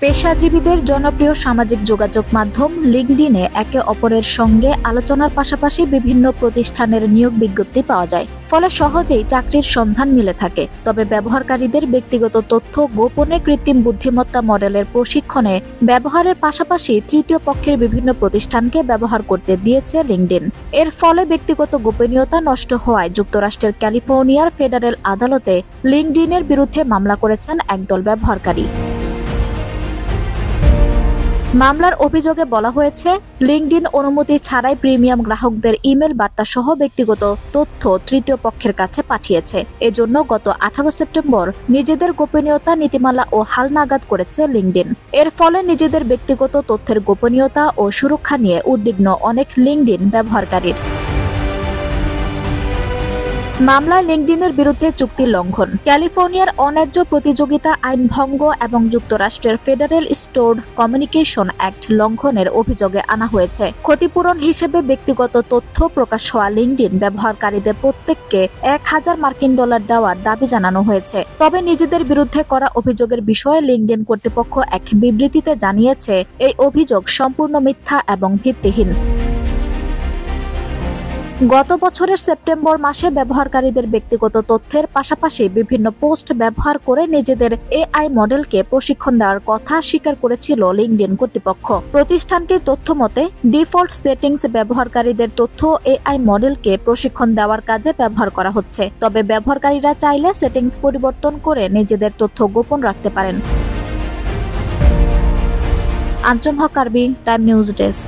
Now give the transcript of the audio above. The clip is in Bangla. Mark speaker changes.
Speaker 1: পেশাজীবীদের জনপ্রিয় সামাজিক যোগাযোগ মাধ্যম লিঙ্কডইনে একে অপরের সঙ্গে আলোচনার পাশাপাশি বিভিন্ন প্রতিষ্ঠানের নিয়োগ বিজ্ঞপ্তি পাওয়া যায়, ফলে সহজেই চাকরির সন্ধান মিলে থাকে। তবে ব্যবহারকারীদের ব্যক্তিগত তথ্য গোপনে কৃত্রিম বুদ্ধিমত্তা মডেলের প্রশিক্ষণে ব্যবহারের পাশাপাশি তৃতীয় পক্ষের বিভিন্ন প্রতিষ্ঠানকে ব্যবহার করতে দিয়েছে লিঙ্কডইন। এর ফলে ব্যক্তিগত গোপনীয়তা নষ্ট হওয়ায় যুক্তরাষ্ট্রের ক্যালিফোর্নিয়ার ফেডারেল আদালতে লিঙ্কডইনের বিরুদ্ধে মামলা করেছেন একদল ব্যবহারকারী। মামলার অভিযোগে বলা হয়েছে, লিঙ্কডইন অনুমতি ছাড়াই প্রিমিয়াম গ্রাহকদের ইমেল বার্তা সহ ব্যক্তিগত তথ্য তৃতীয় পক্ষের কাছে পাঠিয়েছে। এজন্য গত 18 সেপ্টেম্বর নিজেদের গোপনীয়তা নীতিমালা ও হালনাগাদ করেছে লিঙ্কডইন। এর ফলে নিজেদের ব্যক্তিগত তথ্যের গোপনীয়তা ও সুরক্ষা নিয়ে উদ্বিগ্ন অনেক লিঙ্কডইন ব্যবহারকারীর। মামলায় লিঙ্কডইনের বিরুদ্ধে চুক্তি লঙ্ঘন, ক্যালিফোর্নিয়ার অন্যায্য প্রতিযোগিতা আইন ভঙ্গ এবং যুক্তরাষ্ট্রের ফেডারেল স্টোর্ড কমিউনিকেশন অ্যাক্ট লঙ্ঘনের অভিযোগে আনা হয়েছে। ক্ষতিপূরণ হিসেবে ব্যক্তিগত তথ্য প্রকাশ হওয়া লিঙ্কডইন ব্যবহারকারীদের প্রত্যেককে $1000 দেওয়ার দাবি জানানো হয়েছে। তবে নিজেদের বিরুদ্ধে করা অভিযোগের বিষয়ে লিঙ্কডইন কর্তৃপক্ষ এক বিবৃতিতে জানিয়েছে, এই অভিযোগ সম্পূর্ণ মিথ্যা এবং ভিত্তিহীন। গত বছরের সেপ্টেম্বর মাসে ব্যবহারকারীদের ব্যক্তিগত তথ্যের পাশাপাশি বিভিন্ন পোস্ট ব্যবহার করে নিজেদের এআই মডেলকে প্রশিক্ষণ দেওয়ার কথা স্বীকার করেছিল লিঙ্কডইন কর্তৃপক্ষ। প্রতিষ্ঠানটির তথ্য মতে, ডিফল্ট সেটিংস ব্যবহারকারীদের তথ্য এআই মডেলকে প্রশিক্ষণ দেওয়ার কাজে ব্যবহার করা হচ্ছে। তবে ব্যবহারকারীরা চাইলে সেটিংস পরিবর্তন করে নিজেদের তথ্য গোপন রাখতে পারেন। আঞ্জুম হক আরবি, টাইম নিউজ ডেস্ক।